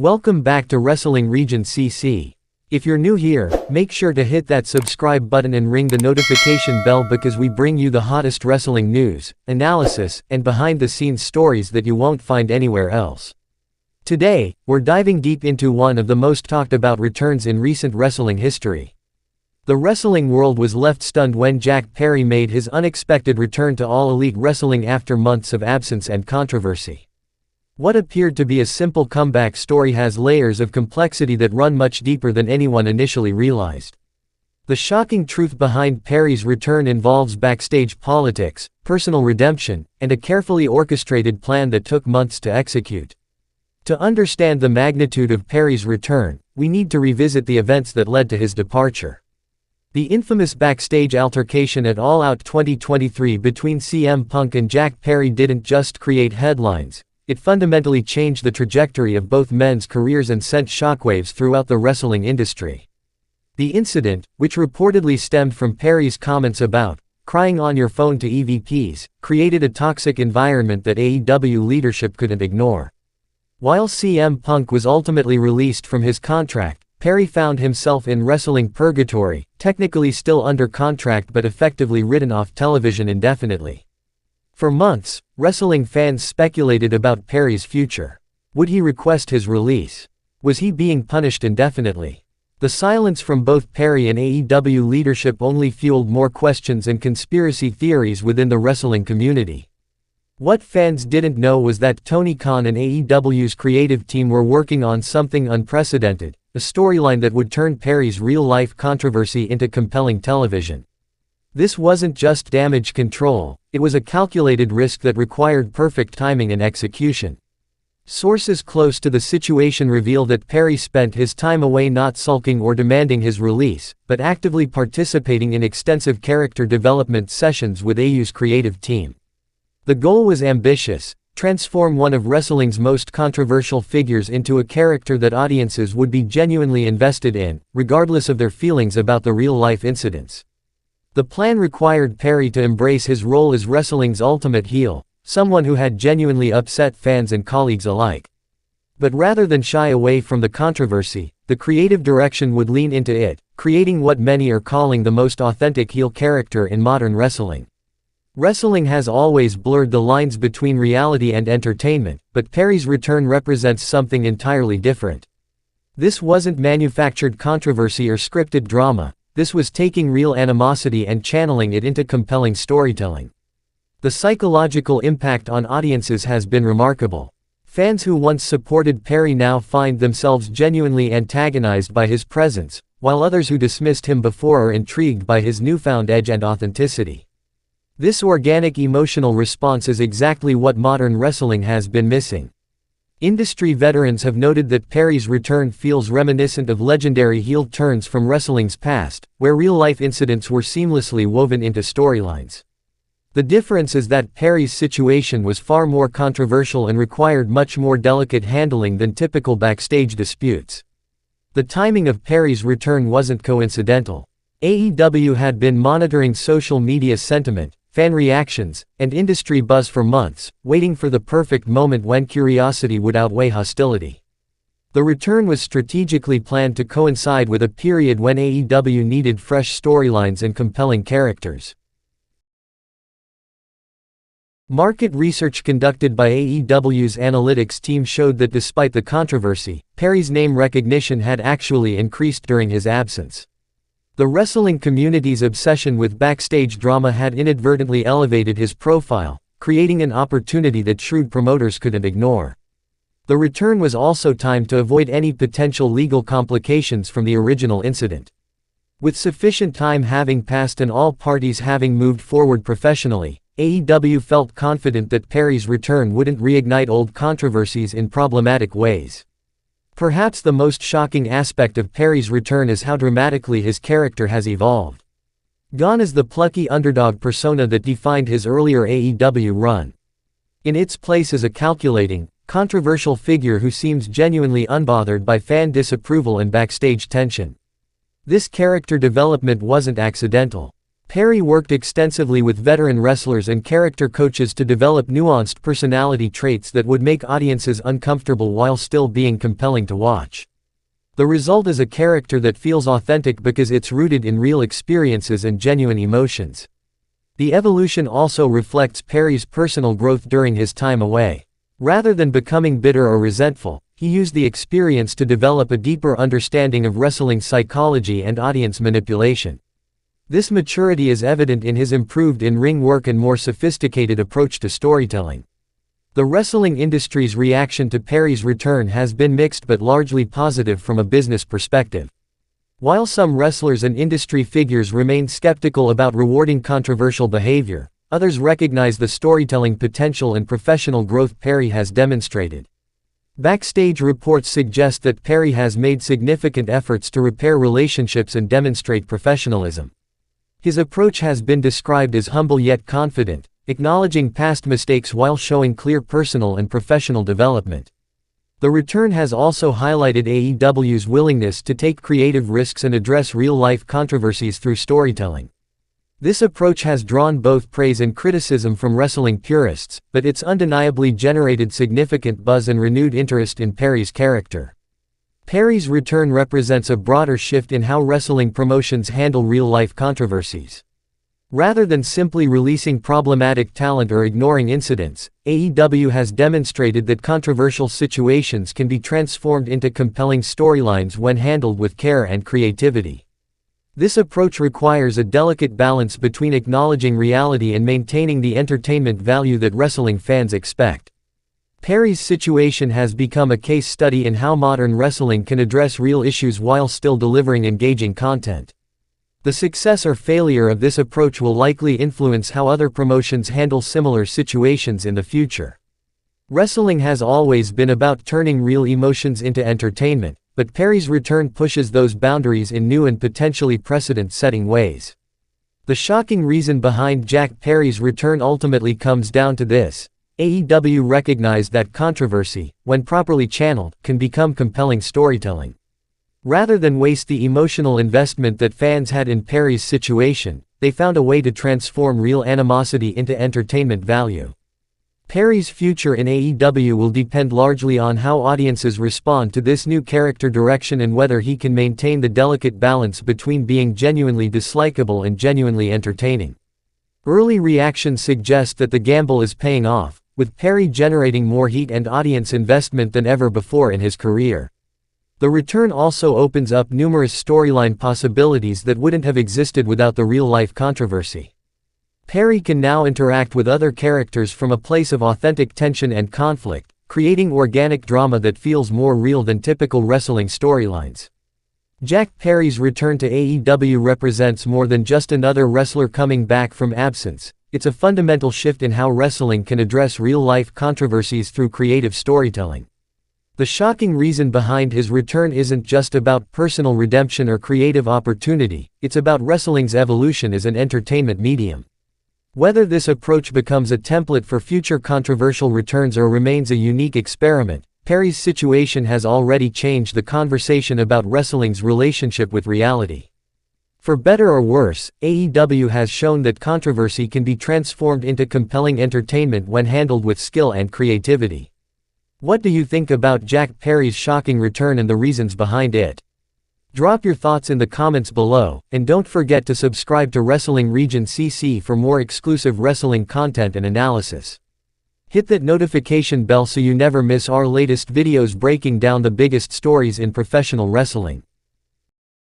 Welcome back to Wrestling Region CC. If you're new here, make sure to hit that subscribe button and ring the notification bell because we bring you the hottest wrestling news, analysis, and behind-the-scenes stories that you won't find anywhere else. Today, we're diving deep into one of the most talked about returns in recent wrestling history. The wrestling world was left stunned when Jack Perry made his unexpected return to All Elite Wrestling after months of absence and controversy. What appeared to be a simple comeback story has layers of complexity that run much deeper than anyone initially realized. The shocking truth behind Perry's return involves backstage politics, personal redemption, and a carefully orchestrated plan that took months to execute. To understand the magnitude of Perry's return, we need to revisit the events that led to his departure. The infamous backstage altercation at All Out 2023 between CM Punk and Jack Perry didn't just create headlines. It fundamentally changed the trajectory of both men's careers and sent shockwaves throughout the wrestling industry. The incident, which reportedly stemmed from Perry's comments about crying on your phone to EVPs, created a toxic environment that AEW leadership couldn't ignore. While CM Punk was ultimately released from his contract, Perry found himself in wrestling purgatory, technically still under contract but effectively written off television indefinitely. For months, wrestling fans speculated about Perry's future. Would he request his release? Was he being punished indefinitely? The silence from both Perry and AEW leadership only fueled more questions and conspiracy theories within the wrestling community. What fans didn't know was that Tony Khan and AEW's creative team were working on something unprecedented, a storyline that would turn Perry's real-life controversy into compelling television. This wasn't just damage control, it was a calculated risk that required perfect timing and execution. Sources close to the situation reveal that Perry spent his time away not sulking or demanding his release, but actively participating in extensive character development sessions with AEW's creative team. The goal was ambitious: transform one of wrestling's most controversial figures into a character that audiences would be genuinely invested in, regardless of their feelings about the real-life incidents. The plan required Perry to embrace his role as wrestling's ultimate heel, someone who had genuinely upset fans and colleagues alike. But rather than shy away from the controversy, the creative direction would lean into it, creating what many are calling the most authentic heel character in modern wrestling. Wrestling has always blurred the lines between reality and entertainment, but Perry's return represents something entirely different. This wasn't manufactured controversy or scripted drama. This was taking real animosity and channeling it into compelling storytelling. The psychological impact on audiences has been remarkable. Fans who once supported Perry now find themselves genuinely antagonized by his presence, while others who dismissed him before are intrigued by his newfound edge and authenticity. This organic emotional response is exactly what modern wrestling has been missing. Industry veterans have noted that Perry's return feels reminiscent of legendary heel turns from wrestling's past, where real-life incidents were seamlessly woven into storylines. The difference is that Perry's situation was far more controversial and required much more delicate handling than typical backstage disputes. The timing of Perry's return wasn't coincidental. AEW had been monitoring social media sentiment, fan reactions, and industry buzz for months, waiting for the perfect moment when curiosity would outweigh hostility. The return was strategically planned to coincide with a period when AEW needed fresh storylines and compelling characters. Market research conducted by AEW's analytics team showed that despite the controversy, Perry's name recognition had actually increased during his absence. The wrestling community's obsession with backstage drama had inadvertently elevated his profile, creating an opportunity that shrewd promoters couldn't ignore. The return was also timed to avoid any potential legal complications from the original incident. With sufficient time having passed and all parties having moved forward professionally, AEW felt confident that Perry's return wouldn't reignite old controversies in problematic ways. Perhaps the most shocking aspect of Perry's return is how dramatically his character has evolved. Gone is the plucky underdog persona that defined his earlier AEW run. In its place is a calculating, controversial figure who seems genuinely unbothered by fan disapproval and backstage tension. This character development wasn't accidental. Perry worked extensively with veteran wrestlers and character coaches to develop nuanced personality traits that would make audiences uncomfortable while still being compelling to watch. The result is a character that feels authentic because it's rooted in real experiences and genuine emotions. The evolution also reflects Perry's personal growth during his time away. Rather than becoming bitter or resentful, he used the experience to develop a deeper understanding of wrestling psychology and audience manipulation. This maturity is evident in his improved in-ring work and more sophisticated approach to storytelling. The wrestling industry's reaction to Perry's return has been mixed but largely positive from a business perspective. While some wrestlers and industry figures remain skeptical about rewarding controversial behavior, others recognize the storytelling potential and professional growth Perry has demonstrated. Backstage reports suggest that Perry has made significant efforts to repair relationships and demonstrate professionalism. His approach has been described as humble yet confident, acknowledging past mistakes while showing clear personal and professional development. The return has also highlighted AEW's willingness to take creative risks and address real-life controversies through storytelling. This approach has drawn both praise and criticism from wrestling purists, but it's undeniably generated significant buzz and renewed interest in Perry's character. Perry's return represents a broader shift in how wrestling promotions handle real-life controversies. Rather than simply releasing problematic talent or ignoring incidents, AEW has demonstrated that controversial situations can be transformed into compelling storylines when handled with care and creativity. This approach requires a delicate balance between acknowledging reality and maintaining the entertainment value that wrestling fans expect. Perry's situation has become a case study in how modern wrestling can address real issues while still delivering engaging content. The success or failure of this approach will likely influence how other promotions handle similar situations in the future. Wrestling has always been about turning real emotions into entertainment, but Perry's return pushes those boundaries in new and potentially precedent-setting ways. The shocking reason behind Jack Perry's return ultimately comes down to this: AEW recognized that controversy, when properly channeled, can become compelling storytelling. Rather than waste the emotional investment that fans had in Perry's situation, they found a way to transform real animosity into entertainment value. Perry's future in AEW will depend largely on how audiences respond to this new character direction and whether he can maintain the delicate balance between being genuinely dislikable and genuinely entertaining. Early reactions suggest that the gamble is paying off, with Perry generating more heat and audience investment than ever before in his career. The return also opens up numerous storyline possibilities that wouldn't have existed without the real-life controversy. Perry can now interact with other characters from a place of authentic tension and conflict, creating organic drama that feels more real than typical wrestling storylines. Jack Perry's return to AEW represents more than just another wrestler coming back from absence. It's a fundamental shift in how wrestling can address real-life controversies through creative storytelling. The shocking reason behind his return isn't just about personal redemption or creative opportunity, it's about wrestling's evolution as an entertainment medium. Whether this approach becomes a template for future controversial returns or remains a unique experiment, Perry's situation has already changed the conversation about wrestling's relationship with reality. For better or worse, AEW has shown that controversy can be transformed into compelling entertainment when handled with skill and creativity. What do you think about Jack Perry's shocking return and the reasons behind it? Drop your thoughts in the comments below, and don't forget to subscribe to Wrestling Region CC for more exclusive wrestling content and analysis. Hit that notification bell so you never miss our latest videos breaking down the biggest stories in professional wrestling.